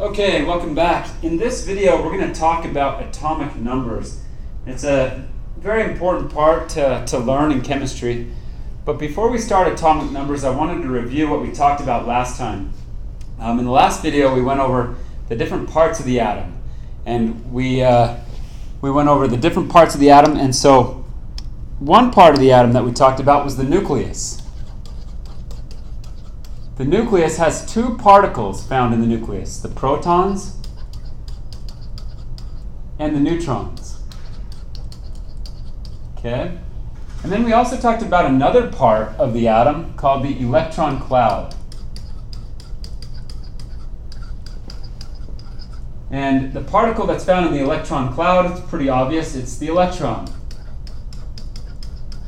Okay, welcome back. In this video, we're going to talk about atomic numbers. It's a very important part to learn in chemistry. But before we start atomic numbers, I wanted to review what we talked about last time. In the last video, we went over the different parts of the atom. And we went over the different parts of the atom. And so one part of the atom that we talked about was the nucleus. The nucleus has two particles found in the nucleus, the protons and the neutrons. Okay? And then we also talked about another part of the atom called the electron cloud. And the particle that's found in the electron cloud is pretty obvious. It's the electron.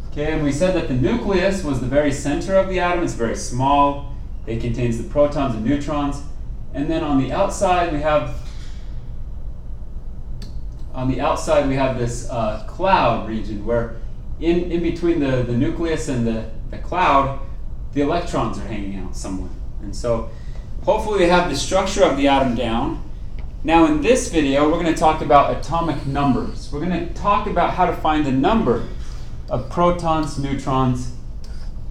Okay, and we said that the nucleus was the very center of the atom. It's very small. It contains the protons and neutrons. And then on the outside we have this cloud region where in between the nucleus and the cloud, the electrons are hanging out somewhere. And so hopefully we have the structure of the atom down. Now in this video we're going to talk about atomic numbers. We're going to talk about how to find the number of protons, neutrons,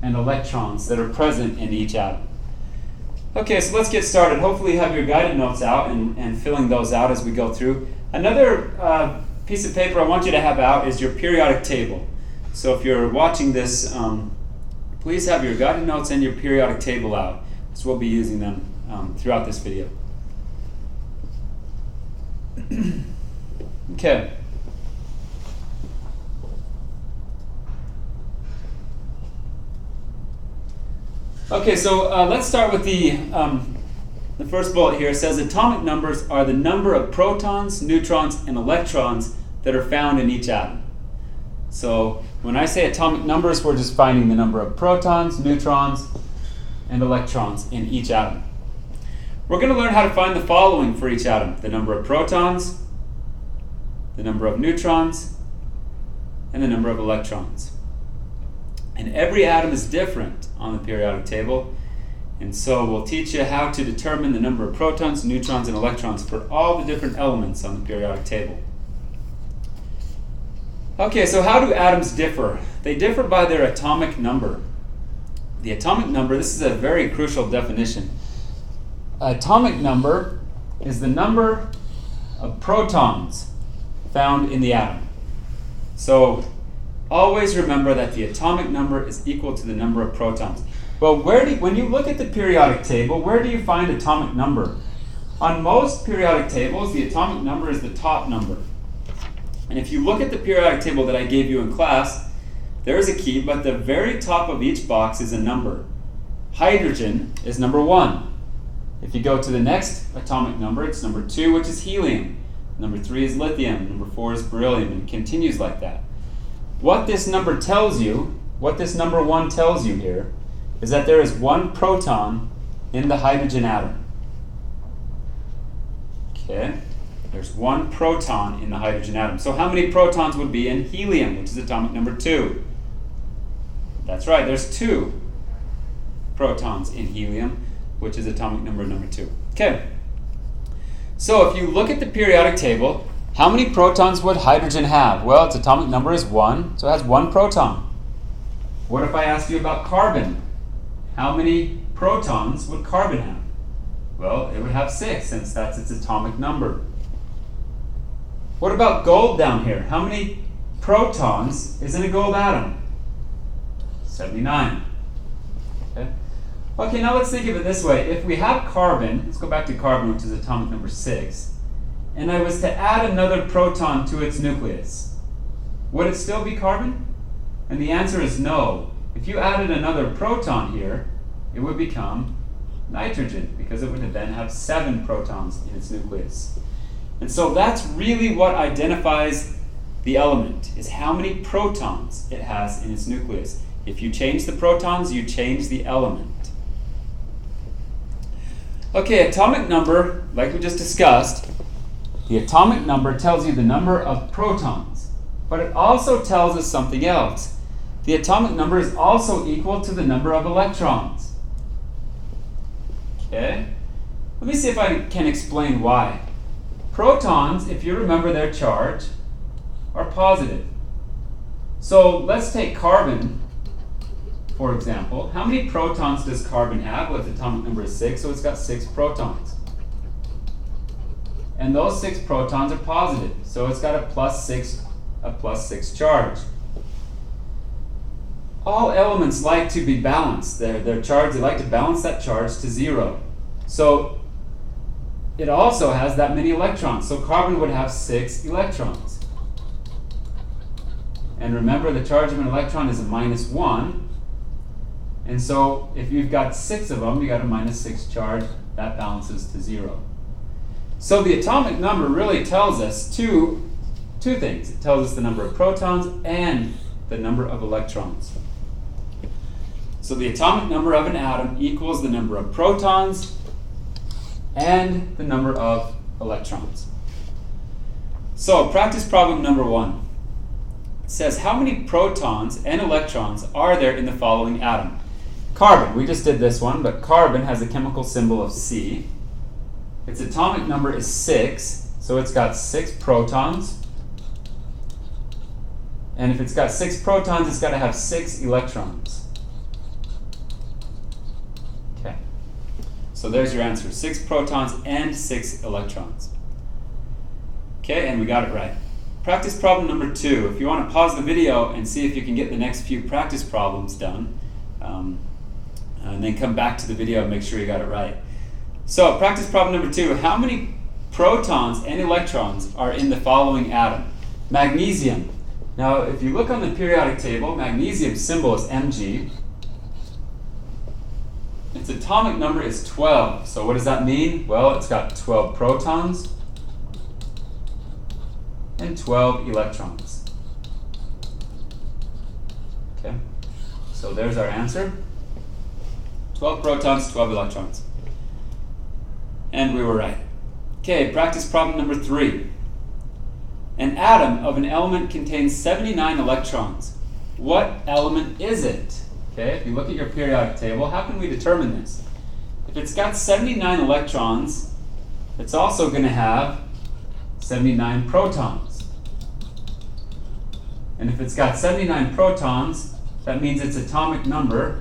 and electrons that are present in each atom. Okay, so let's get started. Hopefully you have your guided notes out and filling those out as we go through. Another piece of paper I want you to have out is your periodic table. So if you're watching this, please have your guided notes and your periodic table out, because we'll be using them throughout this video. Okay. Okay, so let's start with the first bullet here. It says atomic numbers are the number of protons, neutrons, and electrons that are found in each atom. So when I say atomic numbers, we're just finding the number of protons, neutrons, and electrons in each atom. We're going to learn how to find the following for each atom: the number of protons, the number of neutrons, and the number of electrons. And every atom is different on the periodic table, and so we'll teach you how to determine the number of protons, neutrons, and electrons for all the different elements on the periodic table. Okay, so how do atoms differ? They differ by their atomic number. The atomic number, this is a very crucial definition. Atomic number is the number of protons found in the atom. So always remember that the atomic number is equal to the number of protons. Well, when you look at the periodic table, where do you find atomic number? On most periodic tables, the atomic number is the top number. And if you look at the periodic table that I gave you in class, there is a key, but the very top of each box is a number. Hydrogen is number 1. If you go to the next atomic number, it's number 2, which is helium. Number 3 is lithium. Number 4 is beryllium, and it continues like that. What this number tells you, what this number 1 tells you here, is that there is one proton in the hydrogen atom. Okay? There's one proton in the hydrogen atom. So how many protons would be in helium, which is atomic number 2? That's right, there's 2 protons in helium, which is atomic number 2. Okay. So if you look at the periodic table, how many protons would hydrogen have? Well, its atomic number is 1, so it has 1 proton. What if I asked you about carbon? How many protons would carbon have? Well, it would have 6, since that's its atomic number. What about gold down here? How many protons is in a gold atom? 79. Okay. Okay, now let's think of it this way. If we have carbon, let's go back to carbon, which is atomic number 6, and I was to add another proton to its nucleus, would it still be carbon? And the answer is no. If you added another proton here, it would become nitrogen, because it would then have 7 protons in its nucleus. And so that's really what identifies the element, is how many protons it has in its nucleus. If you change the protons, you change the element. Okay, atomic number, like we just discussed, the atomic number tells you the number of protons, but it also tells us something else. The atomic number is also equal to the number of electrons. Okay? Let me see if I can explain why. Protons, if you remember their charge, are positive. So let's take carbon, for example. How many protons does carbon have? Well, its atomic number is 6, so it's got 6 protons. And those 6 protons are positive, so it's got a plus 6 charge. All elements like to be balanced. Their charge, they like to balance that charge to 0. So it also has that many electrons. So carbon would have 6 electrons. And remember, the charge of an electron is a -1. And so if you've got 6 of them, you got a -6 charge. That balances to 0. So the atomic number really tells us two things. It tells us the number of protons and the number of electrons. So the atomic number of an atom equals the number of protons and the number of electrons. So practice problem number 1. It says, how many protons and electrons are there in the following atom? Carbon, we just did this one, but carbon has a chemical symbol of C. Its atomic number is 6, so it's got 6 protons. And if it's got 6 protons, it's got to have 6 electrons. Okay. So there's your answer, 6 protons and 6 electrons. Okay, and we got it right. Practice problem number 2. If you want to pause the video and see if you can get the next few practice problems done, and then come back to the video and make sure you got it right. So, practice problem number 2. How many protons and electrons are in the following atom? Magnesium. Now, if you look on the periodic table, magnesium's symbol is Mg. Its atomic number is 12. So what does that mean? Well, it's got 12 protons and 12 electrons. Okay, so there's our answer. 12 protons, 12 electrons. And we were right. Okay, practice problem number 3. An atom of an element contains 79 electrons. What element is it? Okay, if you look at your periodic table, how can we determine this? If it's got 79 electrons, it's also going to have 79 protons. And if it's got 79 protons, that means its atomic number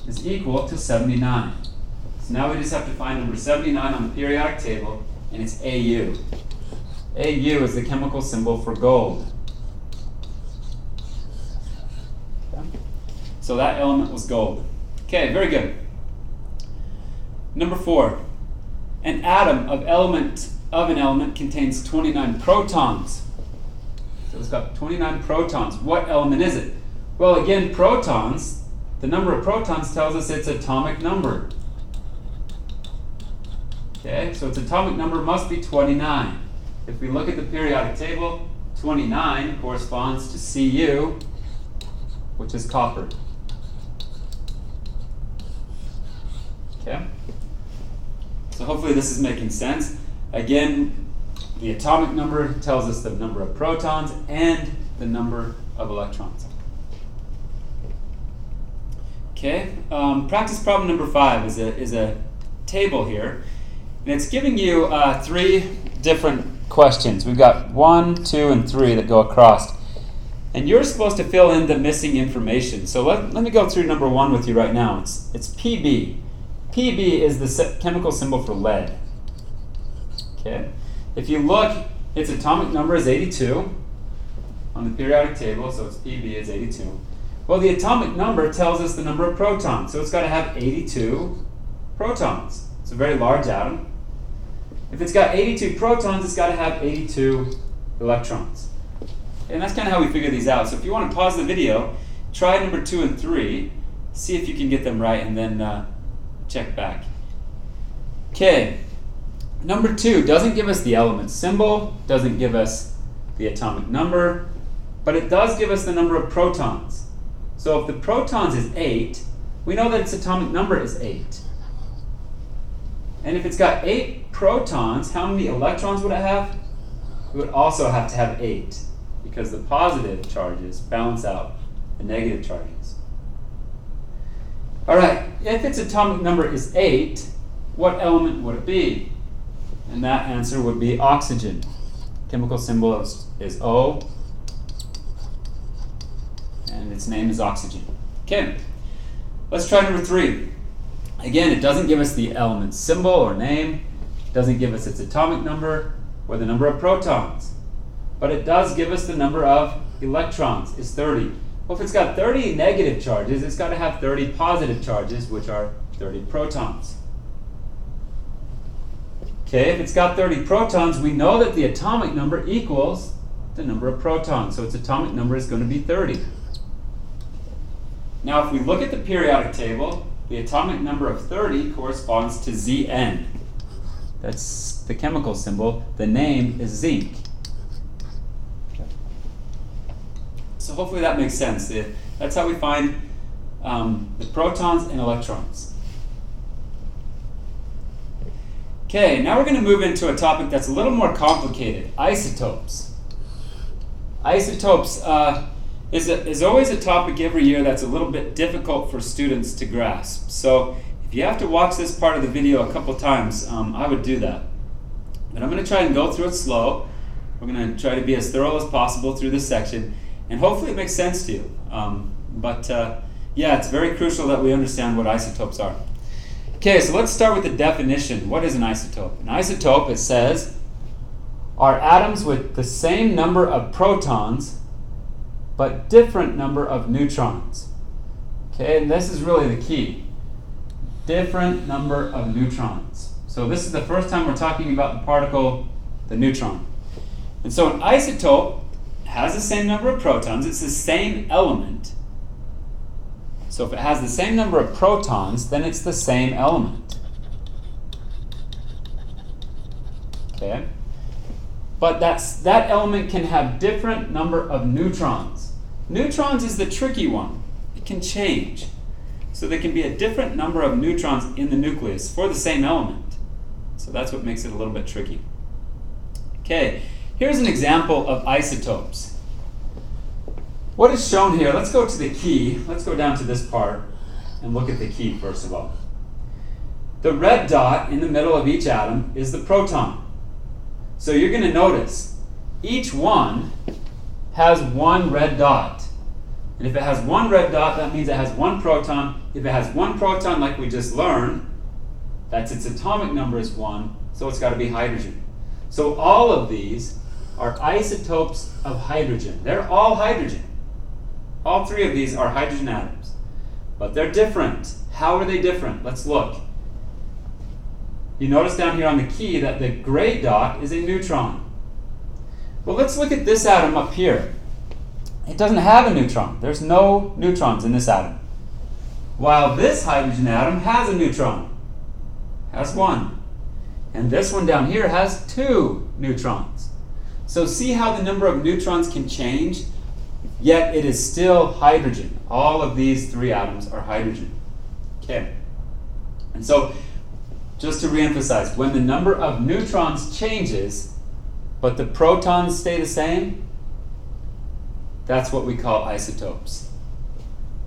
is equal to 79. So now we just have to find number 79 on the periodic table, and it's Au. Au is the chemical symbol for gold. Okay. So that element was gold. Okay, very good. Number 4. An atom of an element contains 29 protons. So it's got 29 protons. What element is it? Well, again, protons, the number of protons tells us its atomic number. Okay, so its atomic number must be 29. If we look at the periodic table, 29 corresponds to Cu, which is copper. Okay, so hopefully this is making sense. Again, the atomic number tells us the number of protons and the number of electrons. Okay, practice problem number 5 is a table here. And it's giving you 3 different questions. We've got 1, 2, and 3 that go across. And you're supposed to fill in the missing information. So let me go through number 1 with you right now. It's Pb. Pb is the chemical symbol for lead. Okay. If you look, its atomic number is 82 on the periodic table, so its Pb is 82. Well, the atomic number tells us the number of protons, so it's got to have 82 protons. It's a very large atom. If it's got 82 protons, it's got to have 82 electrons. And that's kind of how we figure these out. So if you want to pause the video, try number 2 and 3, see if you can get them right, and then check back. Okay, number 2 doesn't give us the element symbol, doesn't give us the atomic number, but it does give us the number of protons. So if the protons is 8, we know that its atomic number is 8. And if it's got 8 protons, how many electrons would it have? It would also have to have 8, because the positive charges balance out the negative charges. All right, if its atomic number is 8, what element would it be? And that answer would be oxygen. Chemical symbol is O, and its name is oxygen. Okay, let's try number 3. Again, it doesn't give us the element symbol or name, it doesn't give us its atomic number or the number of protons, but it does give us the number of electrons, is 30. Well, if it's got 30 negative charges, it's got to have 30 positive charges, which are 30 protons. Okay, if it's got 30 protons, we know that the atomic number equals the number of protons, so its atomic number is going to be 30. Now, if we look at the periodic table, the atomic number of 30 corresponds to Zn. That's the chemical symbol. The name is zinc. So hopefully that makes sense. That's how we find the protons and electrons. Okay, now we're going to move into a topic that's a little more complicated, isotopes. Isotopes is always a topic every year that's a little bit difficult for students to grasp. So if you have to watch this part of the video a couple times, I would do that. But I'm going to try and go through it slow. We're going to try to be as thorough as possible through this section, and hopefully it makes sense to you. Yeah, it's very crucial that we understand what isotopes are. Okay, so let's start with the definition. What is an isotope? An isotope, it says, are atoms with the same number of protons but different number of neutrons. Okay, and this is really the key. Different number of neutrons. So this is the first time we're talking about the particle, the neutron. And so an isotope has the same number of protons. It's the same element. So if it has the same number of protons, then it's the same element. Okay? But that element can have different number of neutrons. Neutrons is the tricky one. It can change. So there can be a different number of neutrons in the nucleus for the same element. So that's what makes it a little bit tricky. Okay, here's an example of isotopes. What is shown here, let's go to the key. Let's go down to this part and look at the key first of all. The red dot in the middle of each atom is the proton. So you're going to notice each one has one red dot. And if it has one red dot, that means it has one proton. If it has one proton, like we just learned, that's its atomic number is 1, so it's got to be hydrogen. So all of these are isotopes of hydrogen. They're all hydrogen. All 3 of these are hydrogen atoms. But they're different. How are they different? Let's look. You notice down here on the key that the gray dot is a neutron. Well, let's look at this atom up here. It doesn't have a neutron. There's no neutrons in this atom. While this hydrogen atom has a neutron. Has 1. And this one down here has 2 neutrons. So see how the number of neutrons can change? Yet it is still hydrogen. All of these 3 atoms are hydrogen. Okay. And so, just to reemphasize, when the number of neutrons changes, but the protons stay the same, that's what we call isotopes.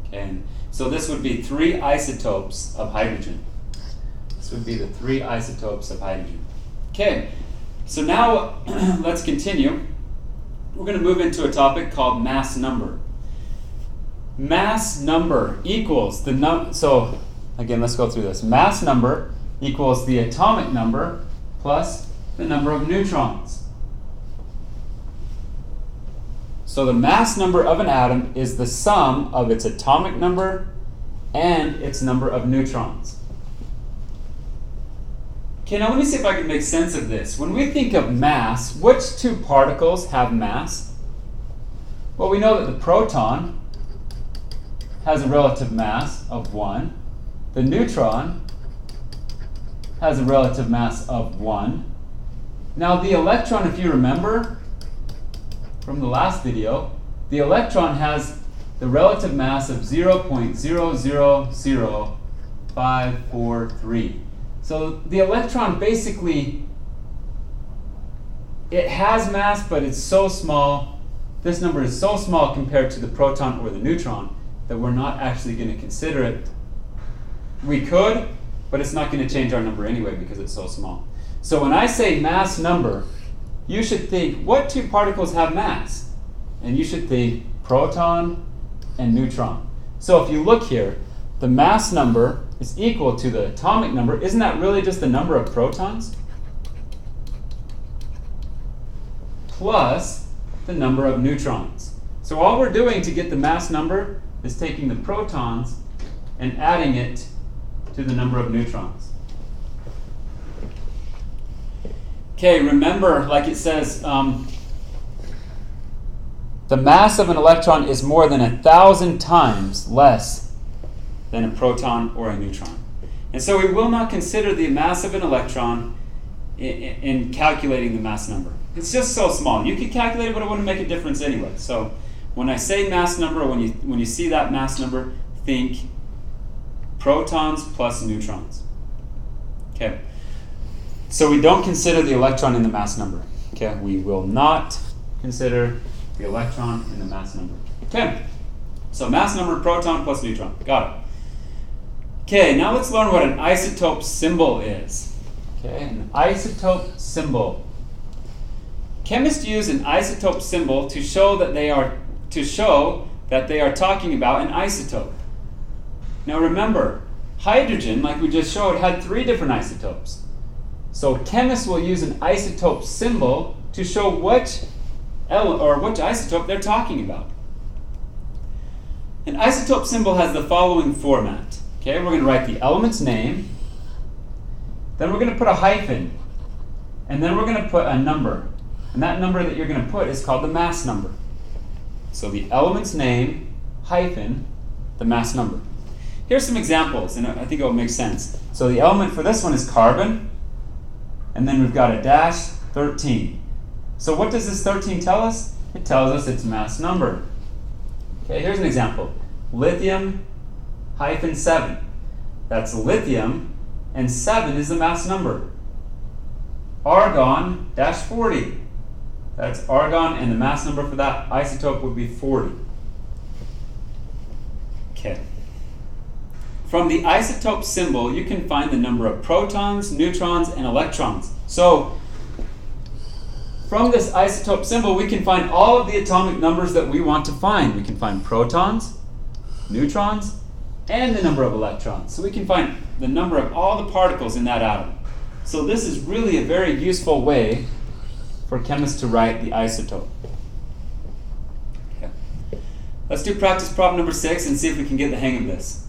Okay. And so this would be 3 isotopes of hydrogen. This would be the 3 isotopes of hydrogen. Okay. So now, let's continue. We're going to move into a topic called mass number. Mass number equals the number. So again, let's go through this. Mass number equals the atomic number plus the number of neutrons. So the mass number of an atom is the sum of its atomic number and its number of neutrons. Okay, now let me see if I can make sense of this. When we think of mass, which 2 particles have mass? Well, we know that the proton has a relative mass of 1. The neutron has a relative mass of 1. Now the electron, if you remember from the last video, the electron has the relative mass of 0.000543. So the electron basically, it has mass, but it's so small, this number is so small compared to the proton or the neutron that we're not actually going to consider it We could, but it's not going to change our number anyway because it's so small. So when I say mass number, you should think, what two particles have mass? And you should think proton and neutron. So if you look here, the mass number is equal to the atomic number. Isn't that really just the number of protons? Plus the number of neutrons. So all we're doing to get the mass number is taking the protons and adding it to the number of neutrons. Okay, remember, like it says, the mass of an electron is more than 1,000 times less than a proton or a neutron. And so we will not consider the mass of an electron in calculating the mass number. It's just so small. You could calculate it, but it wouldn't make a difference anyway. So when I say mass number, when you see that mass number, think protons plus neutrons. Okay. So we don't consider the electron in the mass number. Okay. We will not consider the electron in the mass number. Okay. So mass number, proton plus neutron. Got it. Okay. Now let's learn what an isotope symbol is. Okay. An isotope symbol. Chemists use an isotope symbol to show that they are talking about an isotope. Now remember, hydrogen, like we just showed, had 3 different isotopes. So chemists will use an isotope symbol to show which isotope they're talking about. An isotope symbol has the following format. Okay, we're going to write the element's name, then we're going to put a hyphen, and then we're going to put a number. And that number that you're going to put is called the mass number. So the element's name, hyphen, the mass number. Here's some examples, and I think it will make sense. So the element for this one is carbon, and then we've got a dash, 13. So what does this 13 tell us? It tells us its mass number. Okay, here's an example. Lithium, hyphen 7. That's lithium, and 7 is the mass number. Argon, dash 40. That's argon, and the mass number for that isotope would be 40. Okay. From the isotope symbol, you can find the number of protons, neutrons, and electrons. So, from this isotope symbol, we can find all of the atomic numbers that we want to find. We can find protons, neutrons, and the number of electrons. So we can find the number of all the particles in that atom. So this is really a very useful way for chemists to write the isotope. Okay. Let's do practice problem number 6 and see if we can get the hang of this.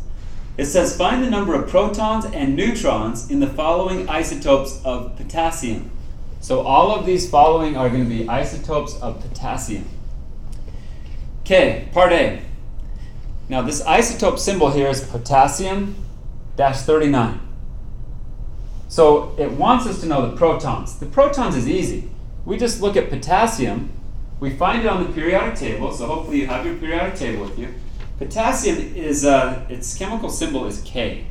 It says, find the number of protons and neutrons in the following isotopes of potassium. So all of these following are going to be isotopes of potassium. Okay, part A. Now this isotope symbol here is potassium-39. So it wants us to know the protons. The protons is easy. We just look at potassium. We find it on the periodic table, so hopefully you have your periodic table with you. Potassium is, its chemical symbol is K.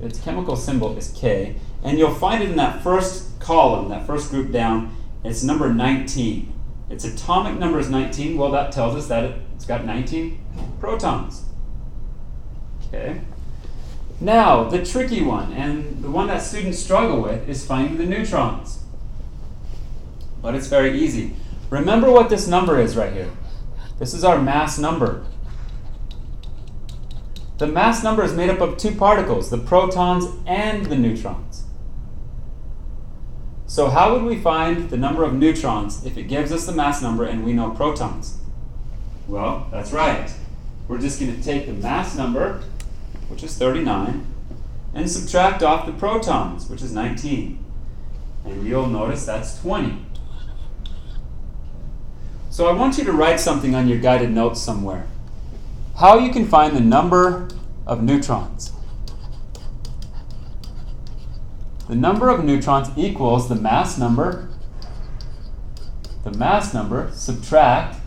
Its chemical symbol is K. And you'll find it in that first column, that first group down. It's number 19. Its atomic number is 19. Well, that tells us that it's got 19 protons. Okay. Now, the tricky one, and the one that students struggle with, is finding the neutrons. But it's very easy. Remember what this number is right here. This is our mass number. The mass number is made up of 2 particles, the protons and the neutrons. So how would we find the number of neutrons if it gives us the mass number and we know protons? Well, that's right. We're just going to take the mass number, which is 39, and subtract off the protons, which is 19. And you'll notice that's 20. So I want you to write something on your guided notes somewhere. How you can find the number of neutrons. The number of neutrons equals the mass number subtract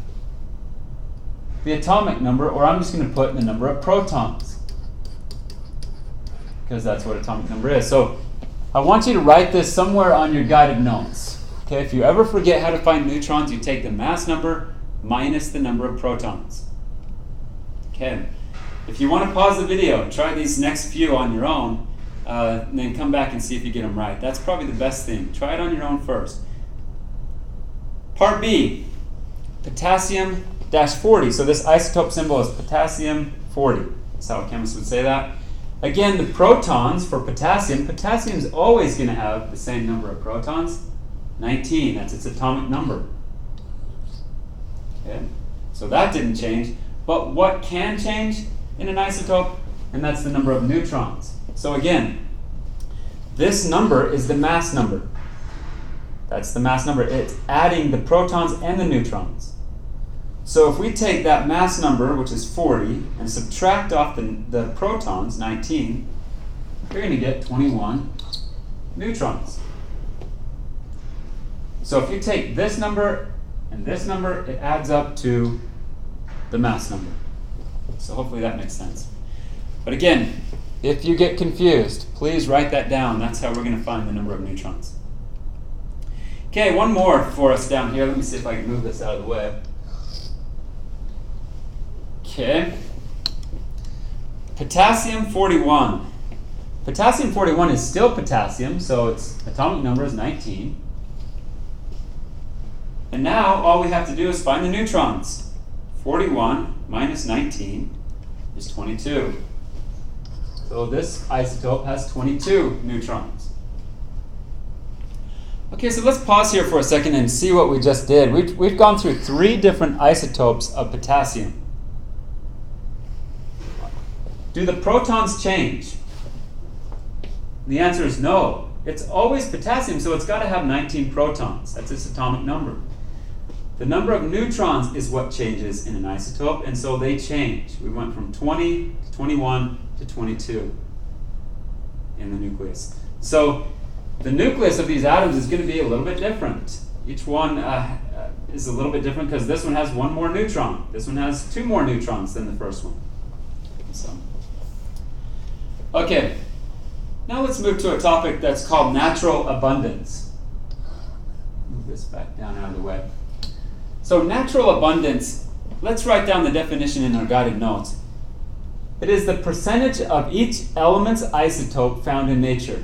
the atomic number, or I'm just going to put the number of protons, because that's what atomic number is. So I want you to write this somewhere on your guided notes. Okay, if you ever forget how to find neutrons, you take the mass number minus the number of protons. Okay, If you want to pause the video, try these next few on your own, and then come back and see if you get them right. That's probably the best thing. Try it on your own first. Part B, potassium-40. So this isotope symbol is potassium-40. That's how a chemist would say that. Again, the protons for potassium is always going to have the same number of protons, 19. That's its atomic number. Okay? So that didn't change. But what can change in an isotope? And that's the number of neutrons. So again, this number is the mass number. That's the mass number. It's adding the protons and the neutrons. So if we take that mass number, which is 40, and subtract off the protons, 19, you're going to get 21 neutrons. So if you take this number and this number, it adds up to the mass number. So hopefully that makes sense. But again, if you get confused, please write that down. That's how we're going to find the number of neutrons. Okay, one more for us down here. Let me see if I can move this out of the way. Okay. Potassium-41. Potassium-41 is still potassium, so its atomic number is 19. And now all we have to do is find the neutrons. 41 minus 19 is 22. So this isotope has 22 neutrons. Okay, so let's pause here for a second and see what we just did. We've gone through 3 different isotopes of potassium. Do the protons change? The answer is no. It's always potassium, so it's got to have 19 protons. That's its atomic number. The number of neutrons is what changes in an isotope, and so they change. We went from 20 to 21 to 22 in the nucleus. So the nucleus of these atoms is going to be a little bit different. Each one is a little bit different because this one has 1 more neutron. This one has 2 more neutrons than the first one. So, okay, now let's move to a topic that's called natural abundance. Move this back down out of the way. So natural abundance, let's write down the definition in our guided notes. It is the percentage of each element's isotope found in nature.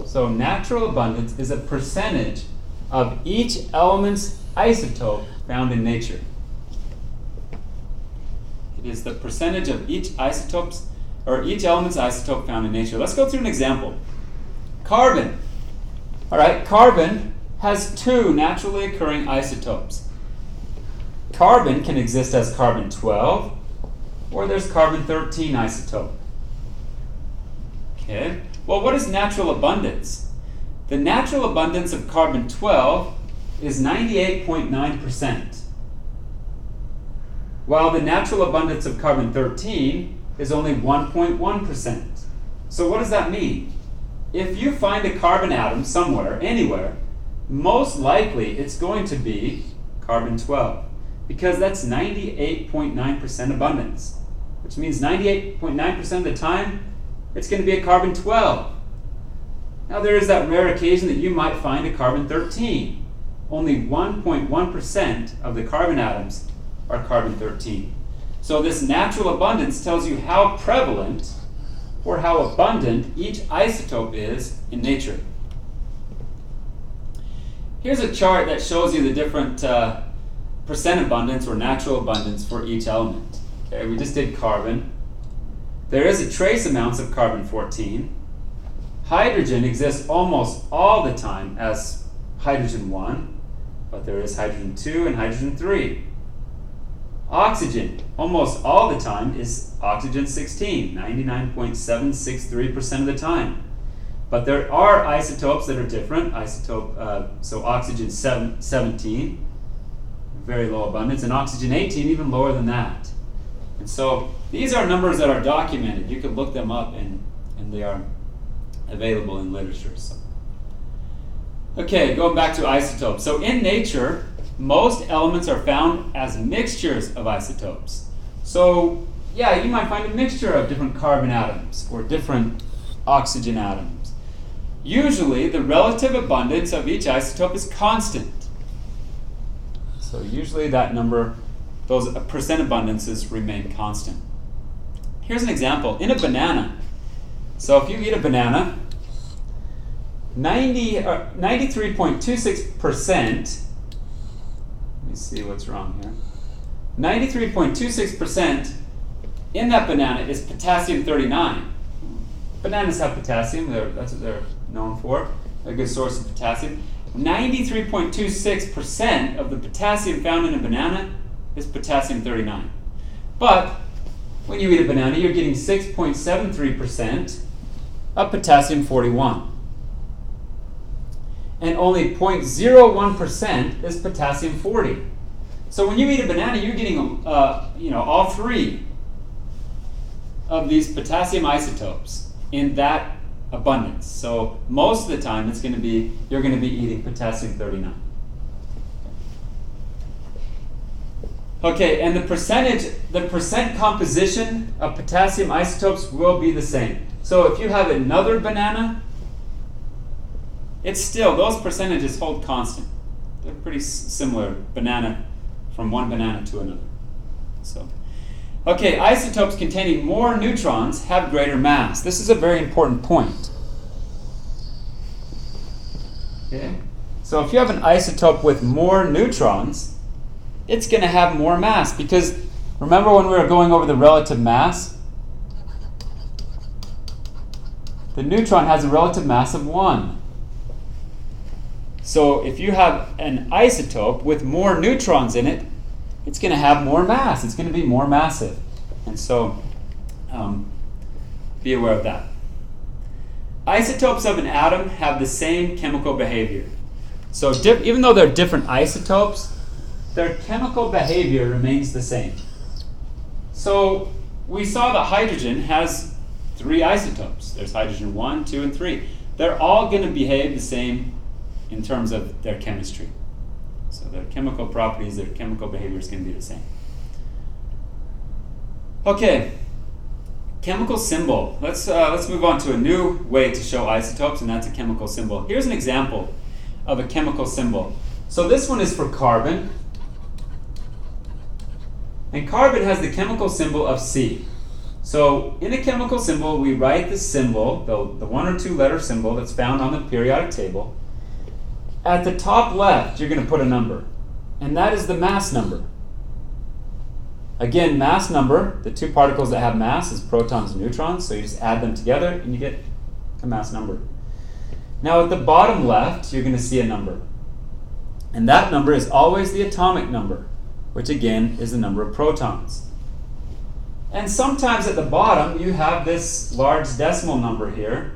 So natural abundance is a percentage of each element's isotope found in nature. It is the percentage of each element's isotope found in nature. Let's go through an example. Carbon. All right, carbon has 2 naturally occurring isotopes. Carbon can exist as carbon-12, or there's carbon-13 isotope. Okay, well, what is natural abundance? The natural abundance of carbon-12 is 98.9%, while the natural abundance of carbon-13 is only 1.1%. So what does that mean? If you find a carbon atom somewhere, anywhere, most likely it's going to be carbon-12, because that's 98.9% abundance, which means 98.9% of the time it's going to be a carbon-12. Now there is that rare occasion that you might find a carbon-13. Only 1.1% of the carbon atoms are carbon-13. So this natural abundance tells you how prevalent or how abundant each isotope is in nature. Here's a chart that shows you the different percent abundance or natural abundance for each element. Okay, we just did carbon. There is a trace amounts of carbon-14. Hydrogen exists almost all the time as hydrogen-1, but there is hydrogen-2 and hydrogen-3. Oxygen, almost all the time, is oxygen-16, 99.763% of the time. But there are isotopes that are different. So oxygen-17, very low abundance, and oxygen-18, even lower than that. And so these are numbers that are documented. You can look them up, and they are available in literature. So. Okay, going back to isotopes. So in nature, most elements are found as mixtures of isotopes. So yeah, you might find a mixture of different carbon atoms or different oxygen atoms. Usually, the relative abundance of each isotope is constant. So usually that number, those percent abundances remain constant. Here's an example. In a banana, so if you eat a banana, 93.26%, let me see what's wrong here, 93.26% in that banana is potassium 39. Bananas have potassium, that's what they're known for, a good source of potassium. 93.26% of the potassium found in a banana is potassium 39. But when you eat a banana, you're getting 6.73% of potassium 41. And only 0.01% is potassium 40. So when you eat a banana, you're getting all three of these potassium isotopes in that abundance. So most of the time you're going to be eating potassium 39. Okay, and the percent composition of potassium isotopes will be the same. So if you have another banana, it's still, those percentages hold constant. They're pretty similar, from one banana to another. So, okay, isotopes containing more neutrons have greater mass. This is a very important point. Okay, so if you have an isotope with more neutrons, it's going to have more mass, because remember when we were going over the relative mass? The neutron has a relative mass of 1. So if you have an isotope with more neutrons in it, it's going to have more mass. It's going to be more massive. And so be aware of that. Isotopes of an atom have the same chemical behavior. So even though they're different isotopes, their chemical behavior remains the same. So we saw that hydrogen has 3 isotopes. There's hydrogen 1, 2, and 3. They're all going to behave the same in terms of their chemistry. So their chemical properties, their chemical behavior is going to be the same. Okay, chemical symbol. Let's move on to a new way to show isotopes, and that's a chemical symbol. Here's an example of a chemical symbol. So this one is for carbon. And carbon has the chemical symbol of C. So in a chemical symbol, we write the symbol, the 1 or 2 letter symbol that's found on the periodic table. At the top left, you're going to put a number, and that is the mass number. Again, mass number, the 2 particles that have mass is protons and neutrons, so you just add them together and you get a mass number. Now at the bottom left, you're going to see a number. And that number is always the atomic number, which again is the number of protons. And sometimes at the bottom, you have this large decimal number here,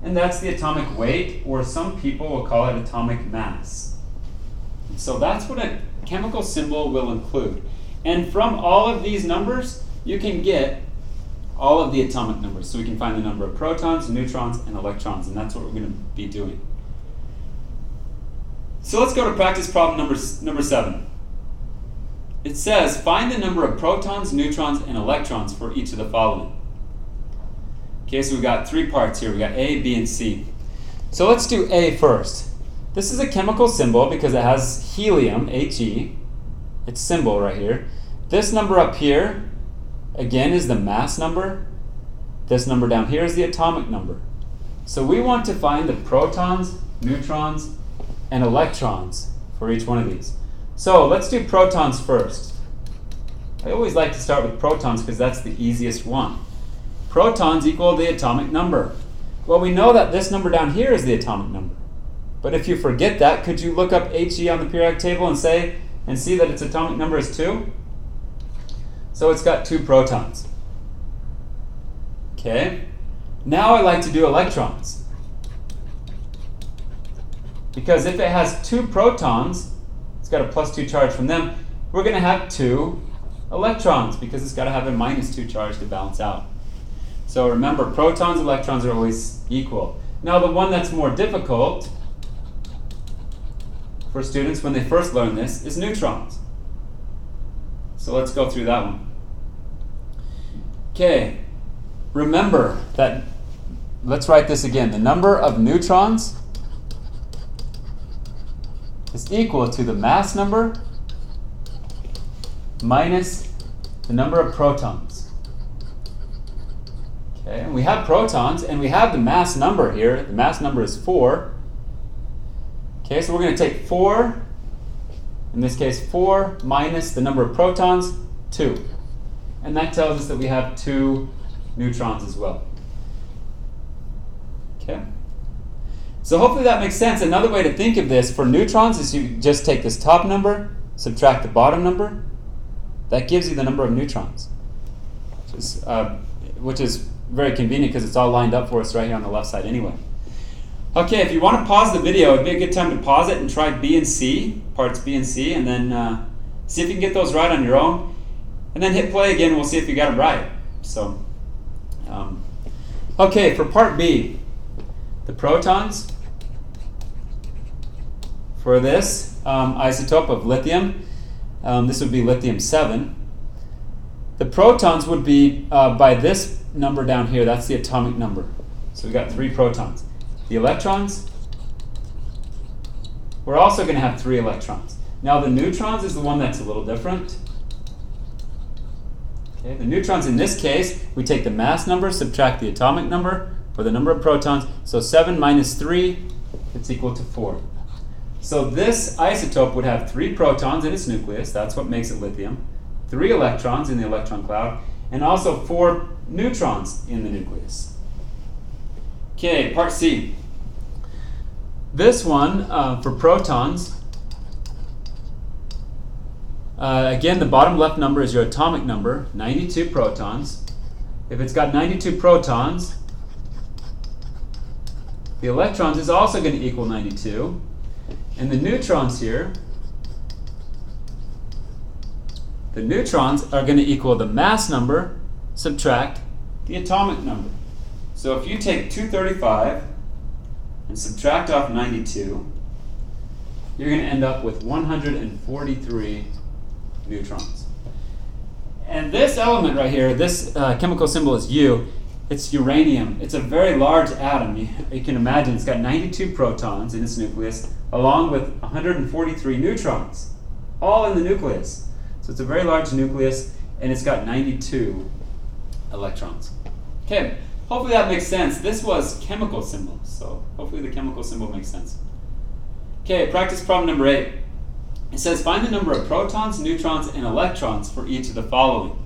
and that's the atomic weight, or some people will call it atomic mass. So that's what a chemical symbol will include. And from all of these numbers, you can get all of the atomic numbers. So we can find the number of protons, neutrons, and electrons, and that's what we're going to be doing. So let's go to practice problem number 7. It says, find the number of protons, neutrons, and electrons for each of the following. Okay, so we've got 3 parts here. We've got A, B, and C. So let's do A first. This is a chemical symbol because it has helium, He. Its symbol right here. This number up here, again, is the mass number. This number down here is the atomic number. So we want to find the protons, neutrons, and electrons for each one of these. So let's do protons first. I always like to start with protons because that's the easiest one. Protons equal the atomic number. Well, we know that this number down here is the atomic number. But if you forget that, could you look up He on the periodic table and see that its atomic number is 2? So it's got 2 protons. Okay. Now I like to do electrons. Because if it has 2 protons, it's got a +2 charge from them, we're going to have 2 electrons because it's got to have a -2 charge to balance out. So remember, protons and electrons are always equal. Now the one that's more difficult for students when they first learn this is neutrons. So let's go through that one. Okay, remember that, let's write this again. The number of neutrons is equal to the mass number minus the number of protons. Okay, and we have protons, and we have the mass number here. The mass number is 4. Okay, so we're going to take 4, in this case 4 minus the number of protons, 2. And that tells us that we have 2 neutrons as well. Okay? So hopefully that makes sense. Another way to think of this for neutrons is you just take this top number, subtract the bottom number. That gives you the number of neutrons, which is very convenient because it's all lined up for us right here on the left side anyway. Okay, if you want to pause the video, it'd be a good time to pause it and try B and C, parts B and C, and then see if you can get those right on your own. And then hit play again, and we'll see if you got them right. So, okay, for part B, the protons for this isotope of lithium, this would be lithium-7. The protons would be by this number down here. That's the atomic number. So we got 3 protons. The electrons, we're also going to have 3 electrons. Now the neutrons is the one that's a little different. Okay, the neutrons in this case, we take the mass number, subtract the atomic number for the number of protons. So 7 minus 3, it's equal to 4. So this isotope would have 3 protons in its nucleus. That's what makes it lithium. 3 electrons in the electron cloud, and also 4 neutrons in the nucleus. Okay, part C. This one, for protons, again, the bottom left number is your atomic number, 92 protons. If it's got 92 protons, the electrons is also going to equal 92. And the neutrons here, the neutrons are going to equal the mass number, subtract the atomic number. So if you take 235 and subtract off 92, you're going to end up with 143 neutrons. And this element right here, this chemical symbol is U. It's uranium. It's a very large atom. You can imagine it's got 92 protons in its nucleus, along with 143 neutrons, all in the nucleus. So it's a very large nucleus, and it's got 92 electrons. Okay, hopefully that makes sense. This was chemical symbols, so hopefully the chemical symbol makes sense. Okay, practice problem number 8. It says find the number of protons, neutrons, and electrons for each of the following.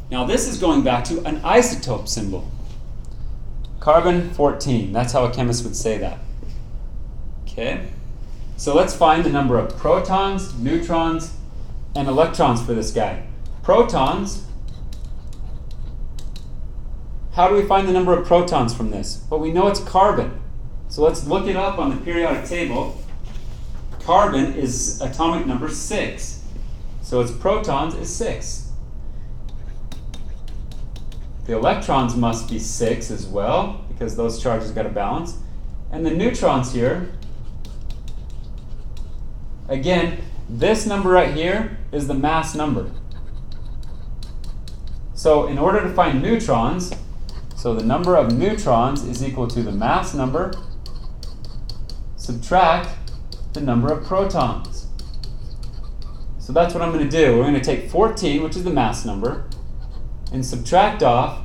Now this is going back to an isotope symbol. Carbon 14, that's how a chemist would say that. Okay, so let's find the number of protons, neutrons, and electrons for this guy. Protons, how do we find the number of protons from this? Well, we know it's carbon. So let's look it up on the periodic table. Carbon is atomic number 6. So its protons is 6. The electrons must be 6 as well, because those charges got to balance. And the neutrons here, again, this number right here is the mass number. So in order to find neutrons, so the number of neutrons is equal to the mass number, subtract the number of protons. So that's what I'm going to do. We're going to take 14, which is the mass number, and subtract off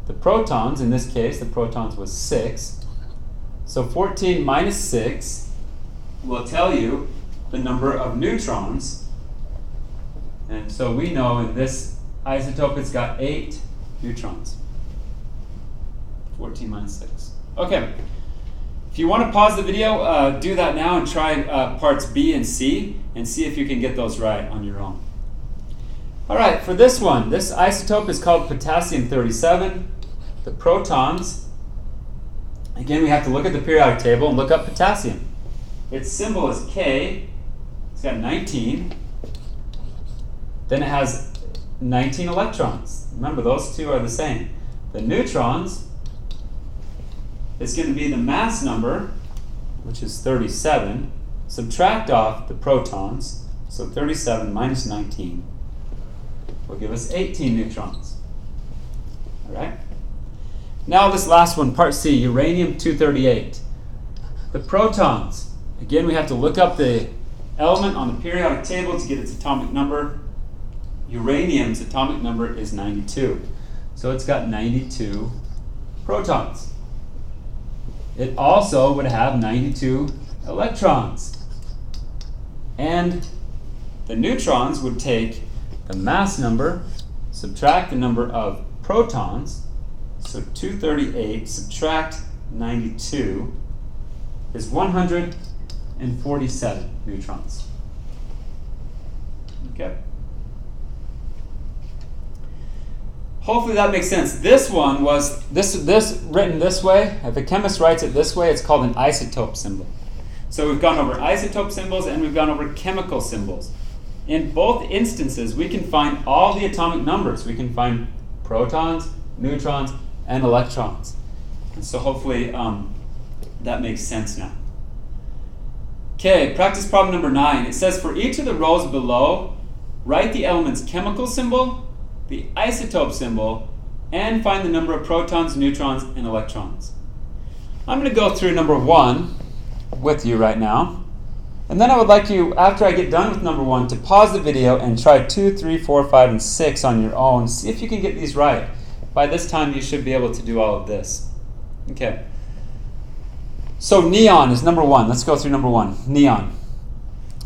the protons. In this case, the protons was 6. So 14 minus 6 will tell you the number of neutrons. And so we know in this isotope it's got 8 neutrons. 14 minus 6. Okay. If you want to pause the video, do that now and try parts B and C and see if you can get those right on your own. All right, for this one, this isotope is called potassium-37. The protons, again, we have to look at the periodic table and look up potassium. Its symbol is K. It's got 19. Then it has 19 electrons. Remember, those two are the same. The neutrons is going to be the mass number, which is 37. Subtract off the protons, so 37 minus 19 will give us 18 neutrons. All right? Now this last one, part C, uranium-238. The protons, again, we have to look up the element on the periodic table to get its atomic number. Uranium's atomic number is 92. So it's got 92 protons. It also would have 92 electrons. And the neutrons would take the mass number, subtract the number of protons, so 238 subtract 92 is 147 neutrons. Okay. Hopefully that makes sense. This one was, this written this way, if a chemist writes it this way, it's called an isotope symbol. So we've gone over isotope symbols and we've gone over chemical symbols. In both instances, we can find all the atomic numbers. We can find protons, neutrons, and electrons. And so hopefully that makes sense now. Okay, practice problem number 9. It says for each of the rows below, write the element's chemical symbol, the isotope symbol, and find the number of protons, neutrons, and electrons. I'm going to go through number 1 with you right now. And then I would like you, after I get done with number 1, to pause the video and try 2, 3, 4, 5, and 6 on your own. See if you can get these right. By this time, you should be able to do all of this. Okay. So neon is number 1. Let's go through number 1. Neon.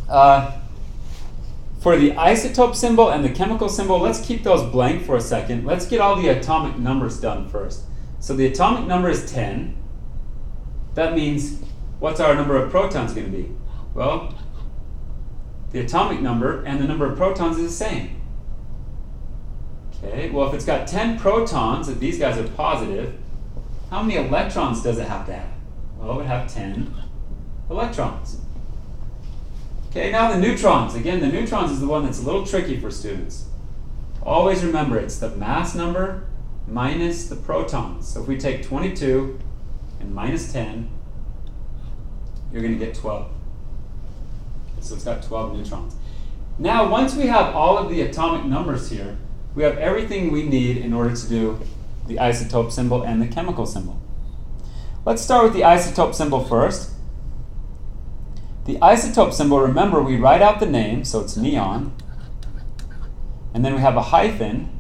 For the isotope symbol and the chemical symbol, let's keep those blank for a second. Let's get all the atomic numbers done first. So the atomic number is 10. That means, what's our number of protons going to be? Well, the atomic number and the number of protons is the same. Okay, well if it's got 10 protons, if these guys are positive, how many electrons does it have to have? Well, it would have 10 electrons. Okay, now the neutrons. Again, the neutrons is the one that's a little tricky for students. Always remember, it's the mass number minus the protons. So if we take 22 and minus 10, you're going to get 12. So it's got 12 neutrons. Now, once we have all of the atomic numbers here, we have everything we need in order to do the isotope symbol and the chemical symbol. Let's start with the isotope symbol first. The isotope symbol, remember, we write out the name, so it's neon, and then we have a hyphen,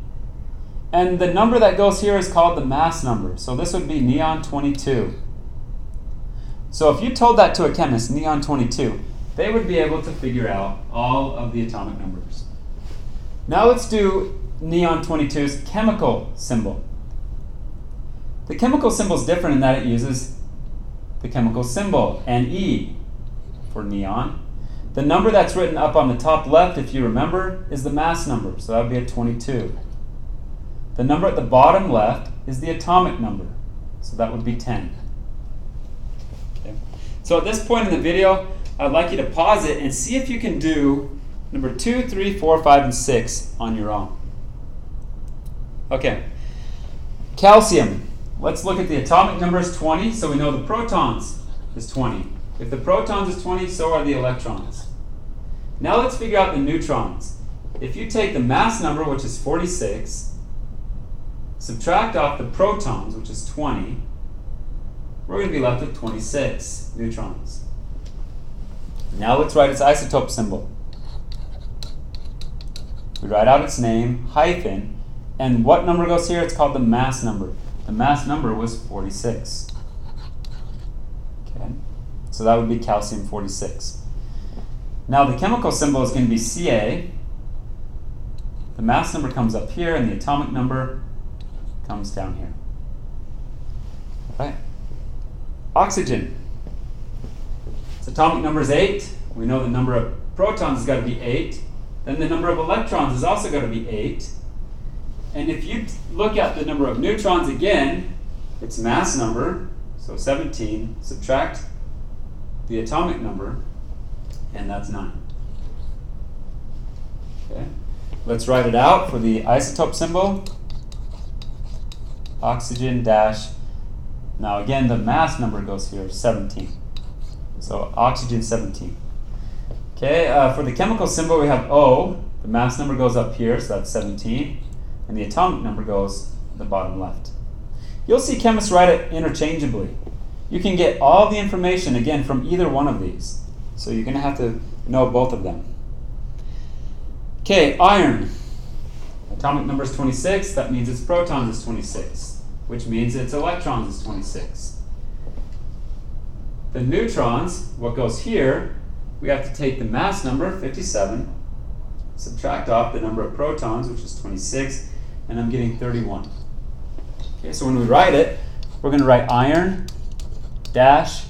and the number that goes here is called the mass number. So this would be neon 22. So if you told that to a chemist, neon 22, they would be able to figure out all of the atomic numbers. Now let's do neon 22's chemical symbol. The chemical symbol is different in that it uses the chemical symbol, Ne, for neon. The number that's written up on the top left, if you remember, is the mass number, so that would be a 22. The number at the bottom left is the atomic number, so that would be 10. Okay. So at this point in the video, I'd like you to pause it and see if you can do number 2, 3, 4, 5, and 6 on your own. Okay. Calcium. Let's look at the atomic number is 20, so we know the protons is 20. If the protons is 20, so are the electrons. Now let's figure out the neutrons. If you take the mass number, which is 46, subtract off the protons, which is 20, we're going to be left with 26 neutrons. Now let's write its isotope symbol. We write out its name, hyphen, and what number goes here? It's called the mass number. The mass number was 46. Okay, so that would be calcium 46. Now the chemical symbol is going to be Ca. The mass number comes up here, and the atomic number comes down here. All right. Oxygen. Its atomic number is 8. We know the number of protons has got to be 8. Then the number of electrons is also got to be 8. And if you look at the number of neutrons again, its mass number, so 17, subtract the atomic number, and that's 9. Okay. Let's write it out for the isotope symbol. Oxygen dash. Now again, the mass number goes here, 17. So oxygen 17. Okay, for the chemical symbol we have O. The mass number goes up here, so that's 17. And the atomic number goes at the bottom left. You'll see chemists write it interchangeably. You can get all the information, again, from either one of these. So you're going to have to know both of them. Okay, iron. Atomic number is 26. That means its protons is 26. which means its electrons is 26. The neutrons, what goes here, we have to take the mass number, 57, subtract off the number of protons, which is 26, and I'm getting 31. Okay, so when we write it, we're going to write iron dash,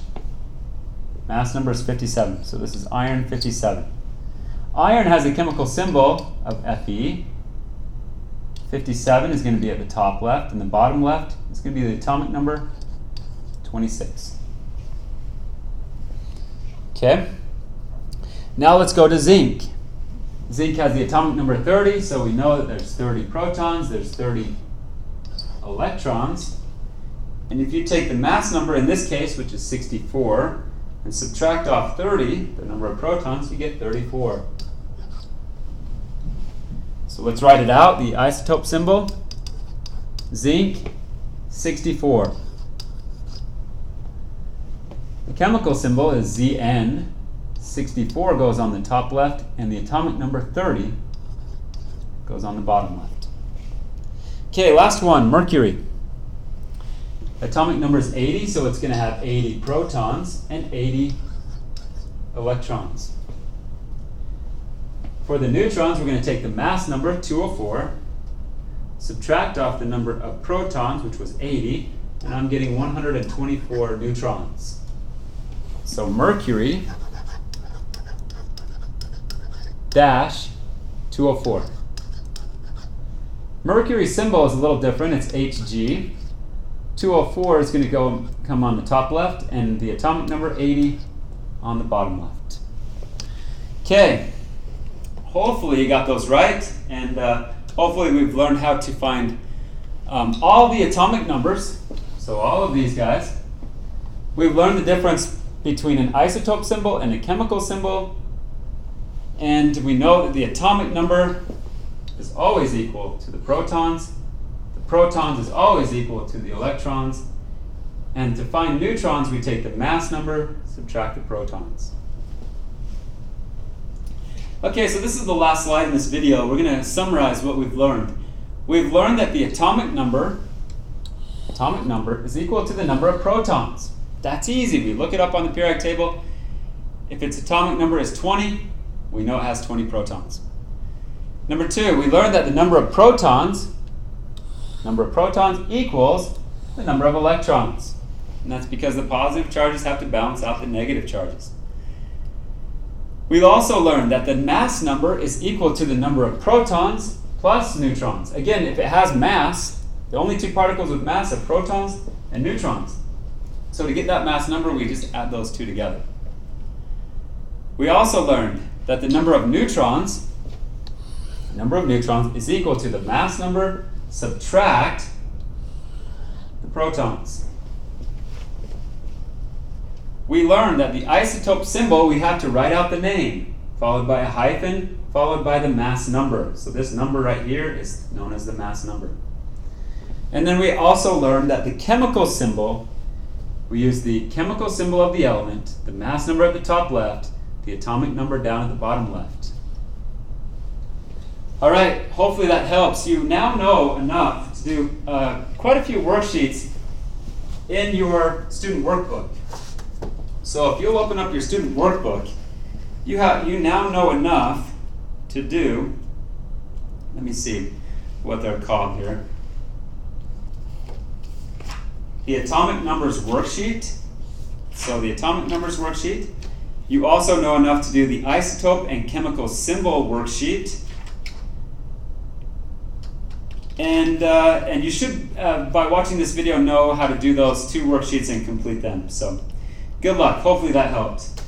mass number is 57. So this is iron 57. Iron has a chemical symbol of Fe. 57 is going to be at the top left, and the bottom left is going to be the atomic number 26. Okay. Now let's go to zinc. Zinc has the atomic number 30, so we know that there's 30 protons, there's 30 electrons. And if you take the mass number in this case, which is 64, and subtract off 30, the number of protons, you get 34. So let's write it out. The isotope symbol, zinc, 64. The chemical symbol is Zn. 64 goes on the top left, and the atomic number 30 goes on the bottom left. Okay, last one, mercury. Atomic number is 80, so it's going to have 80 protons and 80 electrons. For the neutrons, we're going to take the mass number, 204, subtract off the number of protons, which was 80, and I'm getting 124 neutrons. So mercury dash 204. Mercury's symbol is a little different. It's Hg. 204 is going to come on the top left, and the atomic number 80 on the bottom left. Okay. Hopefully you got those right, and hopefully we've learned how to find all the atomic numbers. So all of these guys. We've learned the difference between an isotope symbol and a chemical symbol. And we know that the atomic number is always equal to the protons. The protons is always equal to the electrons. And to find neutrons, we take the mass number, subtract the protons. Okay, so this is the last slide in this video. We're going to summarize what we've learned. We've learned that the atomic number is equal to the number of protons. That's easy. We look it up on the periodic table. If its atomic number is 20, we know it has 20 protons. Number 2, we learned that the number of protons equals the number of electrons. And that's because the positive charges have to balance out the negative charges. We've also learned that the mass number is equal to the number of protons plus neutrons. Again, if it has mass, the only two particles with mass are protons and neutrons. So to get that mass number, we just add those two together. We also learned that the number of neutrons is equal to the mass number subtract the protons. We learned that the isotope symbol, we have to write out the name, followed by a hyphen, followed by the mass number. So this number right here is known as the mass number. And then we also learned that the chemical symbol, we use the chemical symbol of the element, the mass number at the top left, the atomic number down at the bottom left. All right, hopefully that helps. You now know enough to do quite a few worksheets in your student workbook. So if you'll open up your student workbook, you now know enough to do, let me see what they're called here. The atomic numbers worksheet. So the atomic numbers worksheet. You also know enough to do the isotope and chemical symbol worksheet. And you should, by watching this video, know how to do those two worksheets and complete them. So good luck. Hopefully that helped.